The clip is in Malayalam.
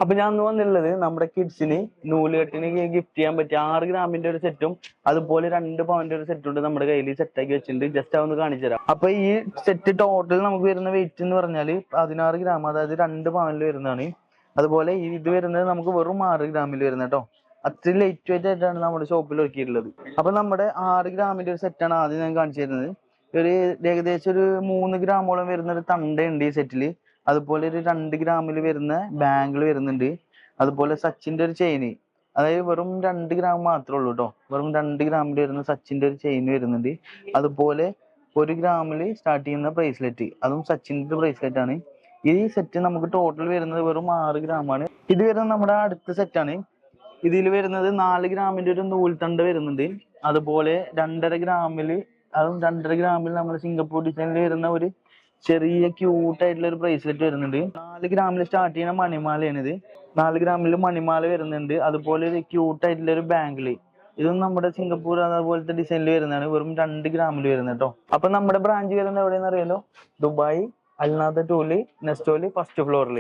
അപ്പൊ ഞാൻ അന്ന് വന്നുള്ളത് നമ്മുടെ കിഡ്സിന് നൂലുകെട്ടിന് ഗിഫ്റ്റ് ചെയ്യാൻ പറ്റിയ 6 ഗ്രാമിന്റെ ഒരു സെറ്റും അതുപോലെ 2 പവന്റെ ഒരു സെറ്റും ഉണ്ട് നമ്മുടെ കയ്യിൽ സെറ്റ് ആക്കി വെച്ചിട്ടുണ്ട്. ജസ്റ്റ് അതൊന്ന് കാണിച്ചു തരാം. അപ്പൊ ഈ സെറ്റ് ടോട്ടൽ നമുക്ക് വരുന്ന വെയിറ്റ് എന്ന് പറഞ്ഞാല് 16 ഗ്രാം, അതായത് 2 പവനിൽ വരുന്നതാണ്. അതുപോലെ ഇത് വരുന്നത് നമുക്ക് വെറും 6 ഗ്രാമിൽ വരുന്നത് കേട്ടോ. അത്രയും ലൈറ്റ് വെയിറ്റ് ആയിട്ടാണ് നമ്മുടെ ഷോപ്പിൽ ഒരുക്കിയിട്ടുള്ളത്. അപ്പൊ നമ്മുടെ 6 ഗ്രാമിന്റെ ഒരു സെറ്റാണ് ആദ്യം ഞാൻ കാണിച്ചു തരുന്നത്. ഒരു ഏകദേശം ഒരു 3 ഗ്രാമോളം വരുന്ന ഒരു തണ്ടയുണ്ട് ഈ സെറ്റില്. അതുപോലെ ഒരു 2 ഗ്രാമിൽ വരുന്ന ബാംഗിൾ വരുന്നുണ്ട്. അതുപോലെ സച്ചിന്റെ ഒരു ചെയിന്, അതായത് വെറും 2 ഗ്രാം മാത്രമേ ഉള്ളൂ കേട്ടോ. വെറും 2 ഗ്രാമിൽ വരുന്ന സച്ചിന്റെ ഒരു ചെയിൻ വരുന്നുണ്ട്. അതുപോലെ 1 ഗ്രാമിൽ സ്റ്റാർട്ട് ചെയ്യുന്ന ബ്രേസ്ലെറ്റ്, അതും സച്ചിന്റെ ബ്രേസ്ലെറ്റ് ആണ്. ഈ സെറ്റ് നമുക്ക് ടോട്ടൽ വരുന്നത് വെറും 6 ഗ്രാമാണ്. ഇത് വരുന്നത് നമ്മുടെ അടുത്ത സെറ്റാണ്. ഇതിൽ വരുന്നത് 4 ഗ്രാമിന്റെ ഒരു നൂൽത്തണ്ട് വരുന്നുണ്ട്. അതുപോലെ 2.5 ഗ്രാമില്, അതും 2.5 ഗ്രാമിൽ നമ്മുടെ സിംഗപ്പൂർ ഡിസൈനിൽ വരുന്ന ഒരു ചെറിയ ക്യൂട്ട് ആയിട്ടുള്ള ഒരു ബ്രേസ്ലെറ്റ് വരുന്നുണ്ട്. 4 ഗ്രാമിൽ സ്റ്റാർട്ട് ചെയ്യുന്ന മണിമാലയാണ് ഇത്. 4 ഗ്രാമിൽ മണിമാല വരുന്നുണ്ട്. അതുപോലെ ഒരു ക്യൂട്ട് ആയിട്ടുള്ള ഒരു ബാംഗിള്, ഇതും നമ്മുടെ സിംഗപ്പൂർ അതുപോലത്തെ ഡിസൈനിൽ വരുന്നതാണ്. വെറും 2 ഗ്രാമിൽ വരുന്നത് കേട്ടോ. അപ്പൊ നമ്മുടെ ബ്രാഞ്ച് വരുന്നത് എവിടെയെന്ന് അറിയാലോ? ദുബായ് അൽനാദ ടൂല് നെസ്റ്റോല് ഫസ്റ്റ് ഫ്ലോറിൽ.